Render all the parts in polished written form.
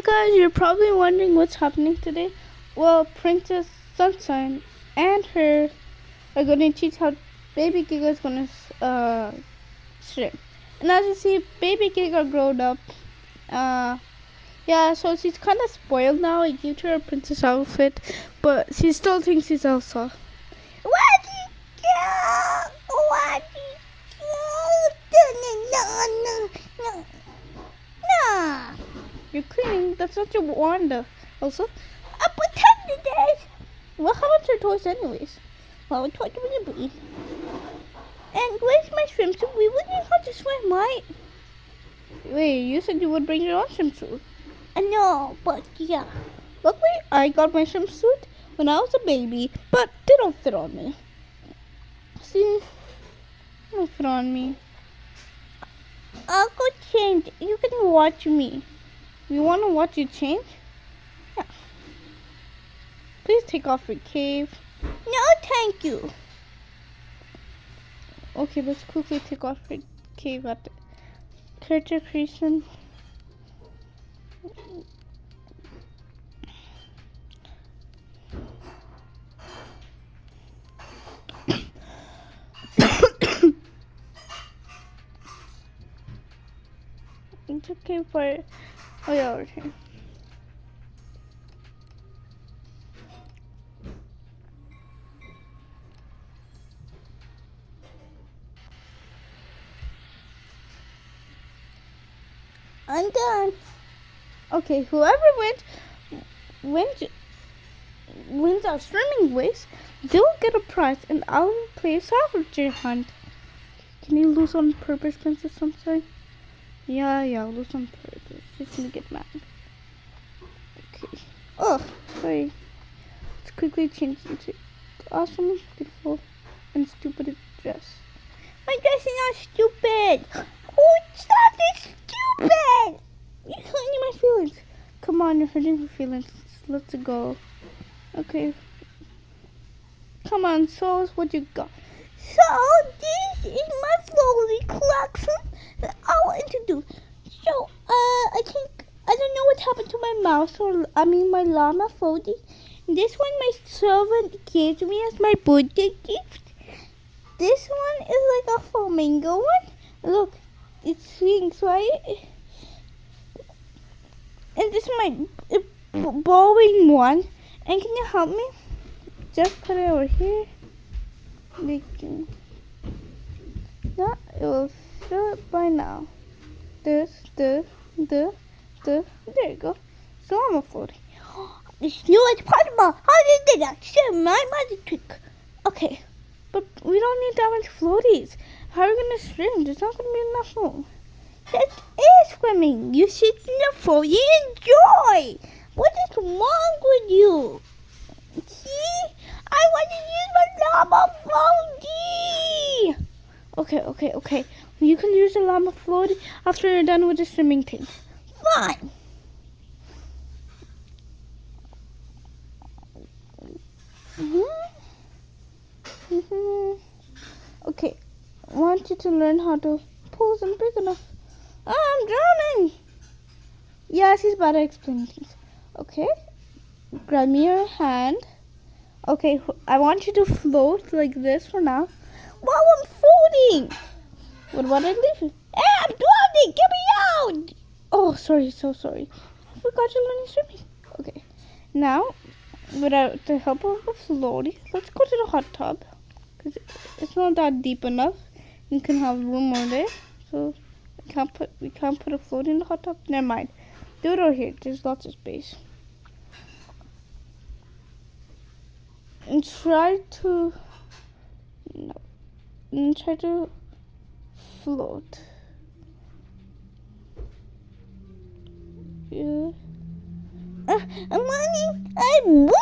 Hey guys, you're probably wondering what's happening today. Well, Princess Sunshine and her are going to teach how baby Giga is going to swim. And as you see, baby Giga grown up. Yeah, so she's kind of spoiled now. I gave her a princess outfit, but she still thinks she's Elsa. What you do? What you do? No. You're cleaning. That's not your wand, Elsa. I pretended it. Well, how about your toys anyways? Well, we told you when you bleed. And where's my swimsuit? We wouldn't have to swim, right? Wait, you said you would bring your own swimsuit. I know, but yeah. Luckily, I got my swimsuit when I was a baby, but they don't fit on me. See? They don't fit on me. I'll go change. You can watch me. You want to watch you change? Yeah. Please take off your cave. No, thank you. Okay, let's quickly take off your cave at the character creation. It's okay for... Oh yeah, over here. I'm done. Okay, whoever wins our swimming race, they'll get a prize, and I'll play a scavenger hunt. Can you lose on purpose, Princess Sunshine? Yeah, I'll lose on purpose. She's gonna get mad. Okay. Oh, sorry. Let's quickly change into awesome, beautiful, and stupid dress. My dress is not stupid. Oh, it's not stupid. You're hurting my feelings. Come on, you're hurting my feelings. Let's go. Okay. Come on, show us what you got. So, this is my floaty collection that I want to do. So, I don't know what happened to my mouse, my llama floaty. This one my servant gave me as my birthday gift. This one is like a flamingo one. Look, it swings, right? And this is my bowling one. And can you help me? Just put it over here. Yeah, it will fill it by now. There you go. So I'm a floating. This new is possible. How did you do that? Share my magic trick. Okay, but we don't need that much floaties. How are we gonna swim? There's not gonna be enough room. That is swimming. You sit in the floaty and enjoy. What is wrong with you? See? I want to use my llama floaty. Okay. You can use the llama floaty after you're done with the swimming thing. Fine. Okay. I want you to learn how to pose and big enough. I'm drowning. Yeah, she's better explaining things. Okay. Grab me your hand. Okay, I want you to float like this for now. Wow, I'm floating! What about I leave you? Hey, I'm drowning! Get me out! Oh, sorry, so sorry. I forgot you're learning swimming. Okay, now, without the help of a floaty, let's go to the hot tub. Because it's not that deep enough. You can have room over there. So, we can't put a floaty in the hot tub. Never mind. Do it over here. There's lots of space. And try to float. Yeah. I'm running. I'm moving.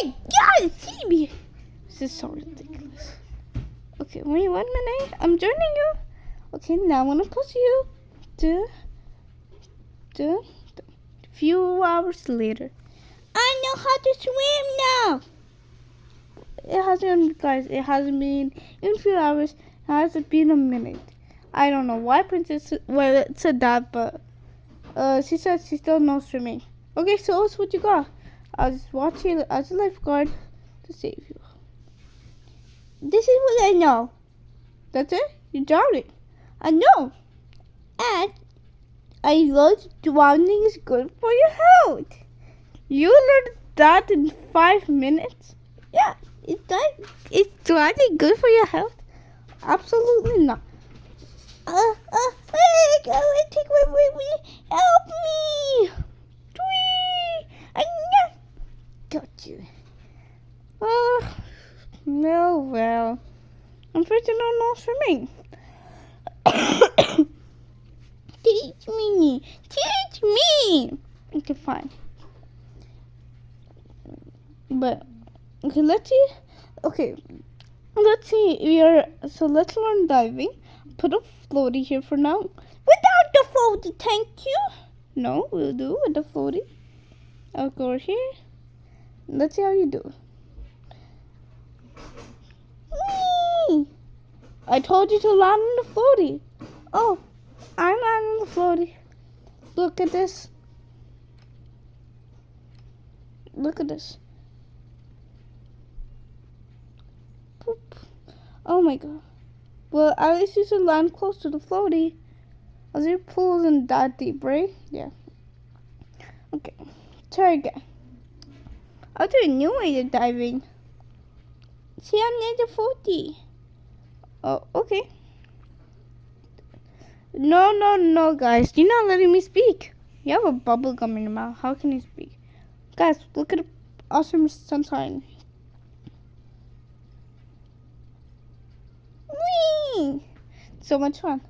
God, see me. This is so ridiculous. Okay, wait 1 minute. I'm joining you. Okay, now I'm gonna push you. Few hours later. I know how to swim now. It hasn't been in a few hours. It hasn't been a minute. I don't know why Princess said that, but she said she still knows swimming. Okay, so what's what you got? I'll just watch you as a lifeguard to save you. This is what I know. That's it? You drowning. I know. And I learned drowning is good for your health. You learned that in 5 minutes? Yeah, is drowning good for your health? Absolutely not. Take wait, help me! I got you. No, well, I'm afraid to know no swimming. Teach me. Okay, fine. But okay, let's see. Okay, let's see. Let's learn diving. Put a floaty here for now. Without the floaty, thank you. No, we'll do with the floaty. I'll go here. Let's see how you do. Whee! I told you to land on the floaty. Oh, I'm landing on the floaty. Look at this. Look at this. Boop. Oh my god. Well, at least you should land close to the floaty. As your pool isn't that deep, right? Yeah. Okay. Try again. I'll do a new way of diving. See, I'm near the floaty. Oh, okay. No, guys. You're not letting me speak. You have a bubble gum in your mouth. How can you speak? Guys, look at the awesome sunshine. Whee! So much fun.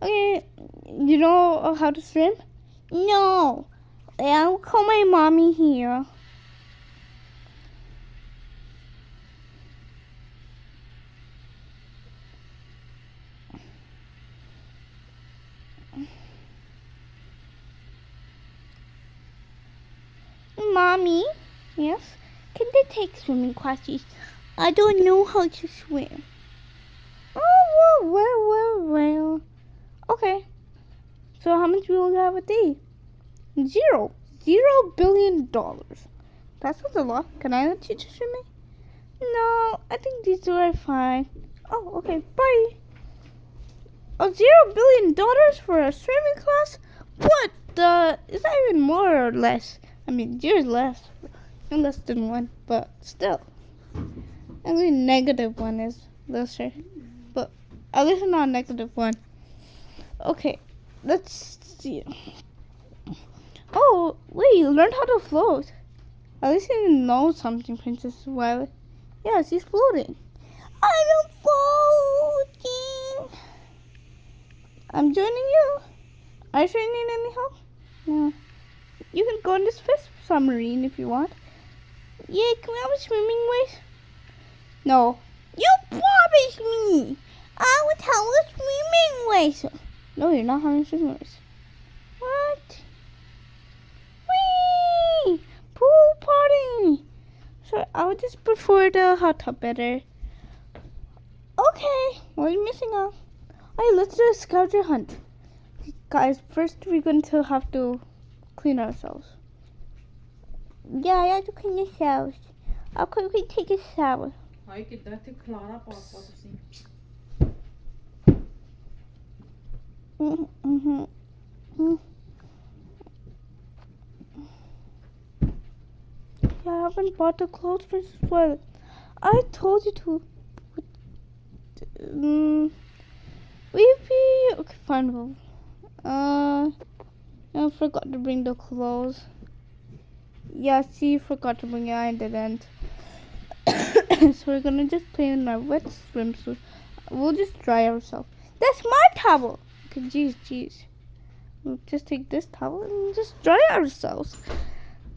Okay, you know how to swim? No. I'll call my mommy here. Mommy? Yes? Can they take swimming classes? I don't know how to swim. Oh, well. Okay. So how much will you have a day? $0 billion. That sounds a lot. Can I teach you swimming? No, I think these two are fine. Oh, okay. Bye. Oh, $0 billion for a swimming class? What the? Is that even more or less? I mean, zero's less. Less than 1, but still. Only -1 is lesser. But at least not -1. Okay, let's see. Oh, wait, you learned how to float. At least you know something, Princess Violet. Yeah, she's floating. I'm floating. I'm joining you. Are you sure you need any help? No. You can go in this fish submarine if you want. Yeah, can we have a swimming race? No. You promised me I would have a swimming race. No, you're not having a swimming race. What? Whee! Pool party. So I would just prefer the hot tub better. Okay, what are you missing out? Alright, let's do a scavenger hunt. Guys, first we're going to have to clean ourselves. Yeah, I have to clean ourselves. I'll quickly take a shower. Ai, que dá te clara para assim. Yeah, I haven't bought the clothes for this toilet. I told you to. Okay, fine. I forgot to bring the clothes. Yeah, see, forgot to bring it. I didn't. So we're gonna just play in our wet swimsuit. We'll just dry ourselves. That's my towel. Okay, jeez. We'll just take this towel and just dry ourselves.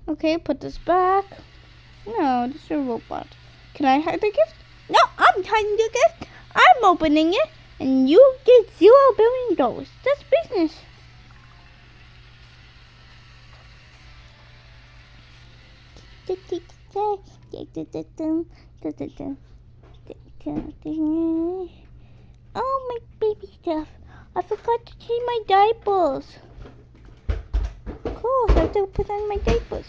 Okay, put this back. No, this is a robot. Can I hide the gift? No, I'm hiding the gift. I'm opening it, and you get $0 billion. That's business. Oh, my baby stuff. I forgot to change my diapers. Cool, I to put on my diapers.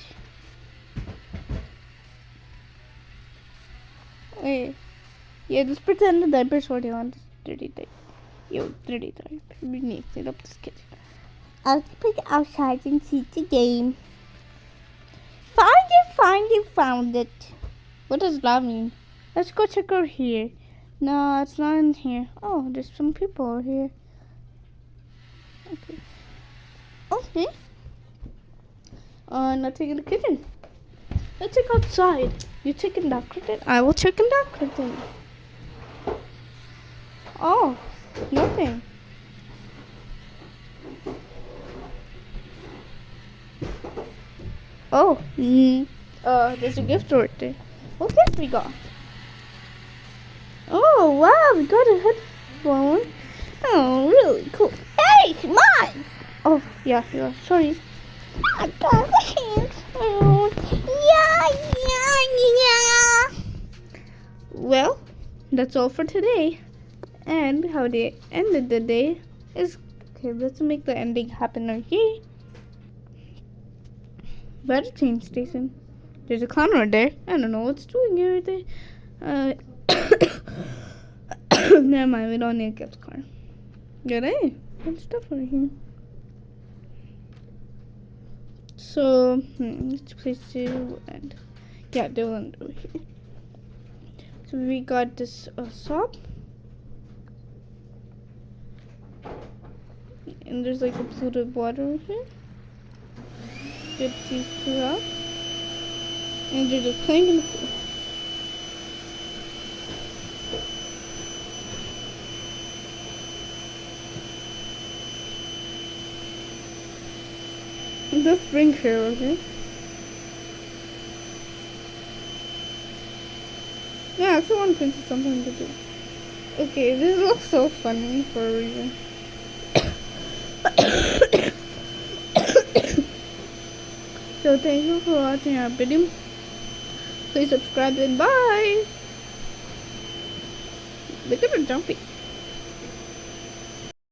Wait. Yeah, just pretend the diaper's already on this dirty diaper. Yo, dirty diaper. We need to clean up this kitchen. I'll put it outside and see the game. Found it. What does that mean? Let's go check over here. No, it's not in here. Oh, there's some people over here. Okay. Okay. Nothing in the kitchen. Let's check outside. You check in that curtain? I will check in that curtain. Oh, nothing. Oh, there's a gift right there. What gift we got? Oh, wow, we got a headphone. Oh, really cool. Hey, come on! Oh, yeah, sorry. I got the headphone. Yeah. Well, that's all for today. And how they ended the day is... Okay, let's make the ending happen right here. By the train station. There's a clown right there. I don't know what's doing here right there. Never mind, we don't need a gift card. Good, eh? Good stuff over here. So, which place to end? Yeah, they'll end over here. So we got this soap. And there's like a polluted water over here. Get these two out. And there's a plank in the pool. And let's bring her over here. Yeah, I actually want to think of something to do. Okay, this looks so funny for a reason. So thank you for watching our video. Please subscribe and bye. Look at her jumping.